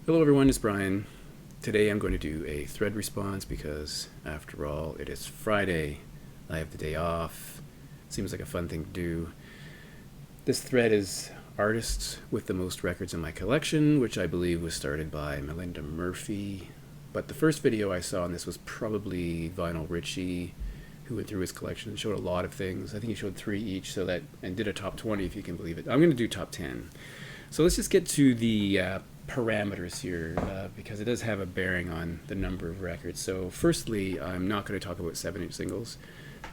Hello everyone, it's Brian. Today I'm going to do a thread response because, after all, it is Friday. I have the day off. Seems like a fun thing to do. This thread is artists with the most records in my collection, which I believe was started by Melinda Murphy. But the first video I saw on this was probably Vinyl Richie, who went through his collection and showed a lot of things. I think he showed 3 each, and did a top 20 if you can believe it. I'm going to do top 10. So let's just get to the parameters here, because it does have a bearing on the number of records. So firstly, I'm not going to talk about 7-inch singles,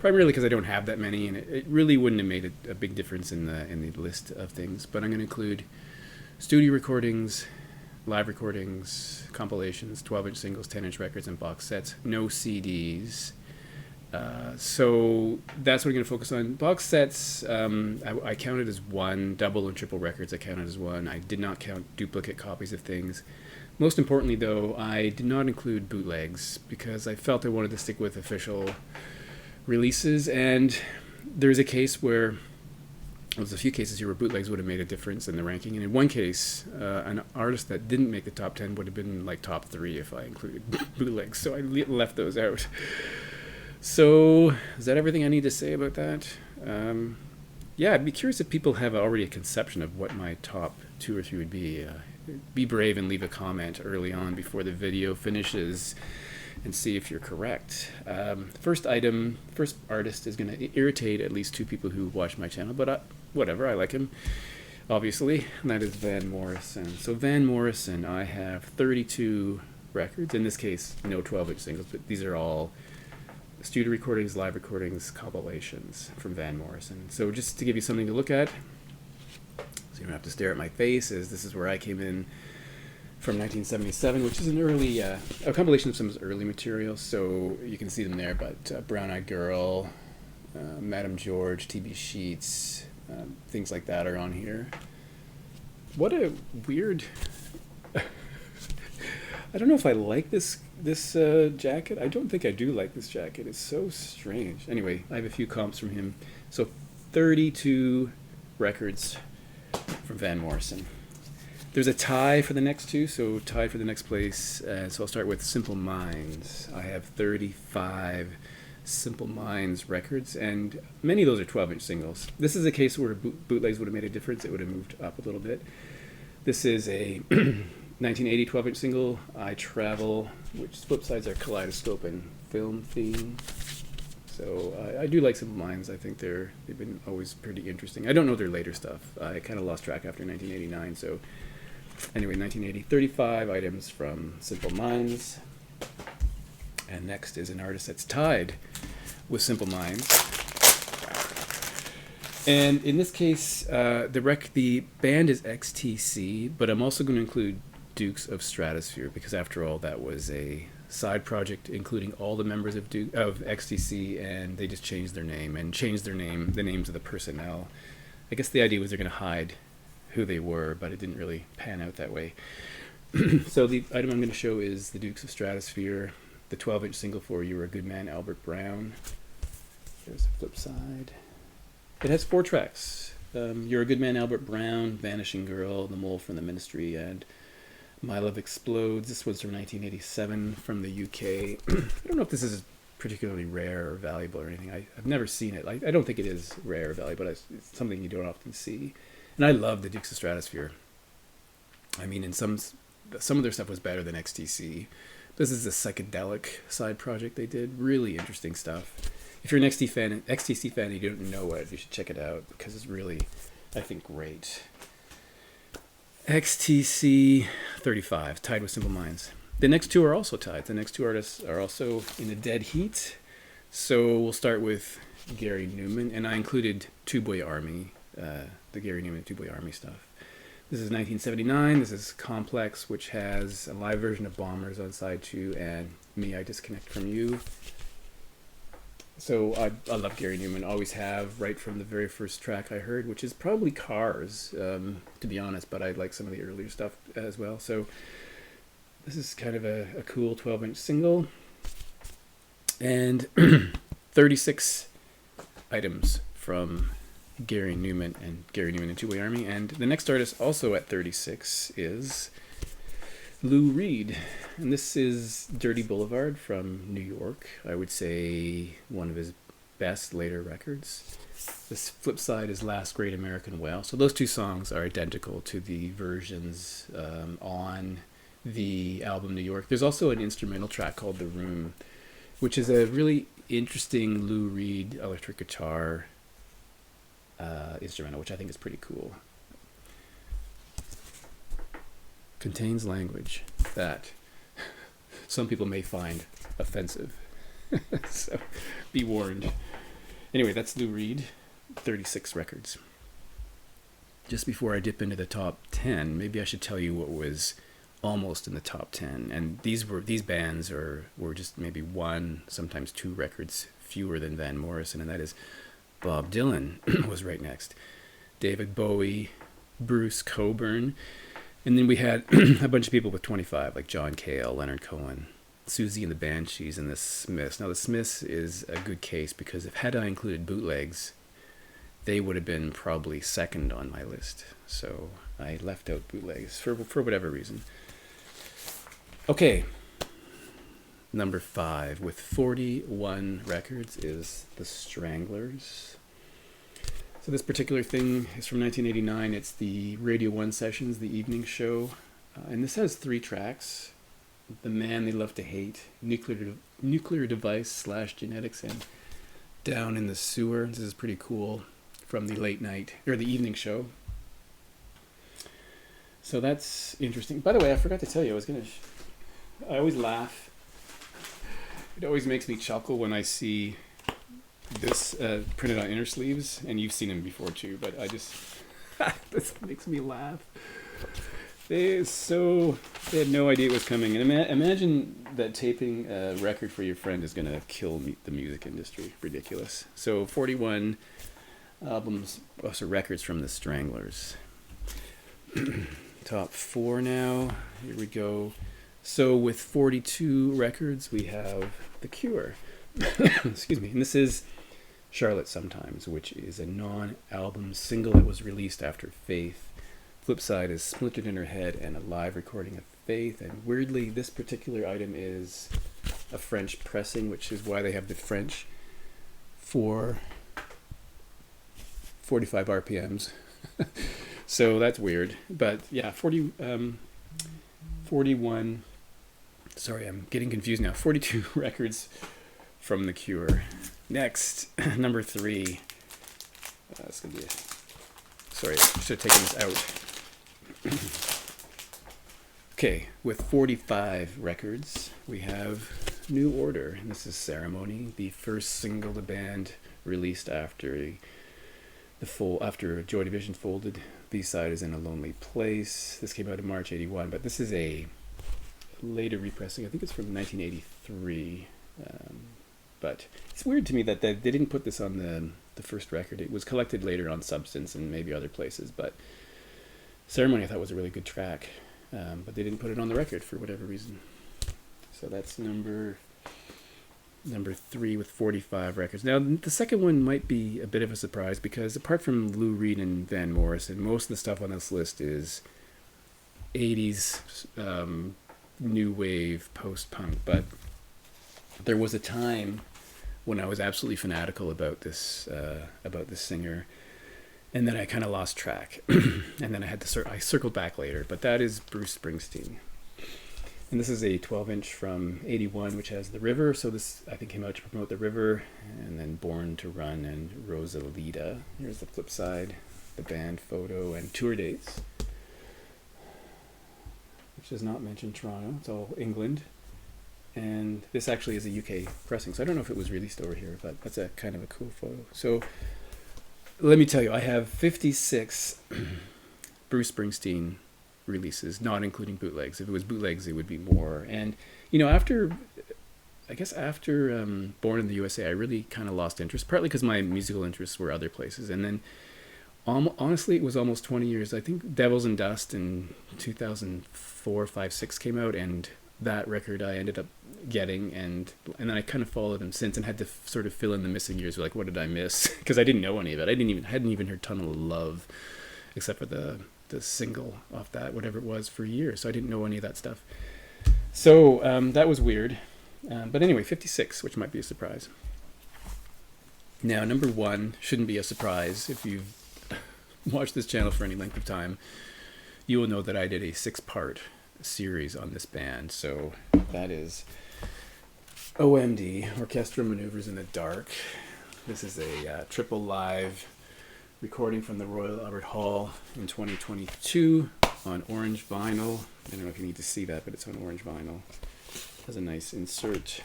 primarily because I don't have that many, and it really wouldn't have made a big difference in the list of things. But I'm going to include studio recordings, live recordings, compilations, 12-inch singles, 10-inch records, and box sets. No CDs. So that's what we're going to focus on. Box sets, I counted as one. Double and triple records I counted as one. I did not count duplicate copies of things. Most importantly, though, I did not include bootlegs because I felt I wanted to stick with official releases, and there's a case where there's a few cases here where bootlegs would have made a difference in the ranking, and in one case, an artist that didn't make the top 10 would have been like top 3 if I included bootlegs, so I left those out. So, is that everything I need to say about that? Yeah, I'd be curious if people have already a conception of what my top 2 or 3 would be. Be brave and leave a comment early on before the video finishes and see if you're correct. First artist is going to irritate at least 2 people who watch my channel, but whatever, I like him, obviously, and that is Van Morrison. So Van Morrison, I have 32 records. In this case, no 12-inch singles, but these are all studio recordings, live recordings, compilations from Van Morrison. So just to give you something to look at, so you don't have to stare at my face, this is where I came in from 1977, which is an early, a compilation of some of his early material, so you can see them there, but Brown Eyed Girl, Madame George, TB Sheets, things like that are on here. What a weird... I don't know if I like this jacket. I don't think I do like this jacket. It's so strange. Anyway, I have a few comps from him. So 32 records from Van Morrison. There's a tie for the next 2, so tied for the next place. So I'll start with Simple Minds. I have 35 Simple Minds records, and many of those are 12-inch singles. This is a case where bootlegs would have made a difference. It would have moved up a little bit. This is a 1980 12-inch single, I Travel, which flip sides are Kaleidoscope and Film Theme. So I do like Simple Minds. I think they've been always pretty interesting. I don't know their later stuff. I kind of lost track after 1989. So anyway, 1980, 35 items from Simple Minds. And next is an artist that's tied with Simple Minds. And in this case, the band is XTC, but I'm also going to include Dukes of Stratosphere, because after all, that was a side project including all the members of XTC, and they just changed their name and changed the names of the personnel. I guess the idea was they're going to hide who they were, but it didn't really pan out that way. So the item I'm going to show is the Dukes of Stratosphere, the 12-inch single for You Were a Good Man, Albert Brown. There's the flip side. It has 4 tracks. You're a Good Man, Albert Brown, Vanishing Girl, The Mole from the Ministry, and My Love Explodes. This was from 1987 from the UK. I don't know if this is particularly rare or valuable or anything. I've never seen it. I don't think it is rare or valuable, but it's something you don't often see. And I love the Dukes of Stratosphere. I mean, in some of their stuff was better than XTC. This is a psychedelic side project they did. Really interesting stuff. If you're an XTC fan and you don't know it, you should check it out because it's really, I think, great. XTC 35, tied with Simple Minds. The next 2 are also tied. The next 2 artists are also in a dead heat. So we'll start with Gary Newman, and I included Two Boy Army, the Gary Newman Two Boy Army stuff. This is 1979. This is Complex, which has a live version of Bombers on side 2 and Me, I Disconnect From You. So I love Gary Newman, always have, right from the very first track I heard, which is probably Cars, to be honest, but I like some of the earlier stuff as well. So this is kind of a cool 12-inch single. And 36 items from Gary Newman and Two Boy Army. And the next artist also at 36 is Lou Reed, and this is Dirty Boulevard from New York. I would say one of his best later records. This flip side is Last Great American Whale. So those two songs are identical to the versions on the album New York. There's also an instrumental track called The Room, which is a really interesting Lou Reed electric guitar instrumental, which I think is pretty cool. Contains language that some people may find offensive. So be warned. Anyway, that's Lou Reed, 36 records. Just before I dip into the top 10, maybe I should tell you what was almost in the top 10. And these bands were just maybe one, sometimes two records fewer than Van Morrison, and that is Bob Dylan was right next. David Bowie, Bruce Cockburn, and then we had a bunch of people with 25, like John Cale, Leonard Cohen, Susie and the Banshees, and the Smiths. Now, the Smiths is a good case because had I included bootlegs, they would have been probably second on my list. So I left out bootlegs for whatever reason. Okay, number 5 with 41 records is the Stranglers. So this particular thing is from 1989. It's the Radio 1 sessions, the evening show. And this has 3 tracks. The Man They Love to Hate, Nuclear Device / Genetics, and Down in the Sewer. This is pretty cool from the late night, or the evening show. So that's interesting. By the way, I forgot to tell you, I always laugh. It always makes me chuckle when I see this printed on inner sleeves, and you've seen them before too, but this makes me laugh. They had no idea it was coming. And imagine that taping a record for your friend is going to kill the music industry. Ridiculous. So 41 records from the Stranglers. Top 4 now. Here we go. So with 42 records, we have The Cure. Excuse me. And this is Charlotte Sometimes, which is a non-album single that was released after Faith. Flip side is Splintered in Her Head and a live recording of Faith. And weirdly, this particular item is a French pressing, which is why they have the French for 45 RPMs. So that's weird. But yeah, 41. Sorry, I'm getting confused now. 42 records from The Cure. Next, number 3. It's going to be sorry, I should have taken this out. Okay, with 45 records, we have New Order. And this is Ceremony, the first single the band released after Joy Division folded. B-side is In a Lonely Place. This came out in March 81, but this is a later repressing. I think it's from 1983. But it's weird to me that they didn't put this on the first record. It was collected later on Substance and maybe other places, but Ceremony I thought was a really good track, but they didn't put it on the record for whatever reason. So that's number 3 with 45 records. Now the second one might be a bit of a surprise because apart from Lou Reed and Van Morrison, most of the stuff on this list is 80s new wave post-punk, but there was a time when I was absolutely fanatical about this singer, and then I kind of lost track, and then I circled back later. But that is Bruce Springsteen, and this is a 12-inch from '81, which has The River. So this I think came out to promote The River, and then Born to Run and Rosalita. Here's the flip side, the band photo and tour dates, which does not mention Toronto. It's all England. And this actually is a UK pressing, so I don't know if it was released over here, but that's a kind of a cool photo. So let me tell you, I have 56 Bruce Springsteen releases, not including bootlegs. If it was bootlegs, it would be more. And after Born in the USA, I really kind of lost interest, partly because my musical interests were other places. And then honestly, it was almost 20 years. I think Devils and Dust in 2004, 5, 6 came out, and that record I ended up getting, and then I kind of followed them since and had to sort of fill in the missing years. Like, what did I miss? Because I didn't know any of it. I hadn't even heard Tunnel of Love, except for the the single off that, whatever it was, for years. So I didn't know any of that stuff. So that was weird. But anyway, 56, which might be a surprise. Now, number 1 shouldn't be a surprise. If you've watched this channel for any length of time, you will know that I did a 6-part series on this band. So that is OMD, Orchestral Maneuvers in the Dark. This is a triple live recording from the Royal Albert Hall in 2022 on orange vinyl. I don't know if you need to see that, but it's on orange vinyl. It has a nice insert.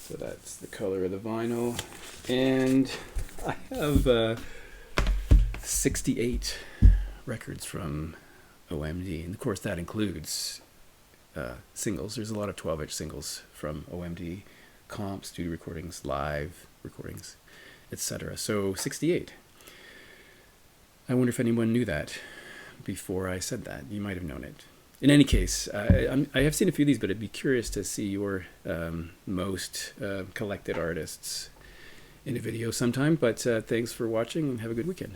So that's the color of the vinyl. And I have 68 records from OMD. And of course that includes singles. There's a lot of 12-inch singles from OMD, comp, studio recordings, live recordings, etc. So 68. I wonder if anyone knew that before I said that. You might have known it. In any case, I have seen a few of these, but I'd be curious to see your most collected artists in a video sometime. But thanks for watching and have a good weekend.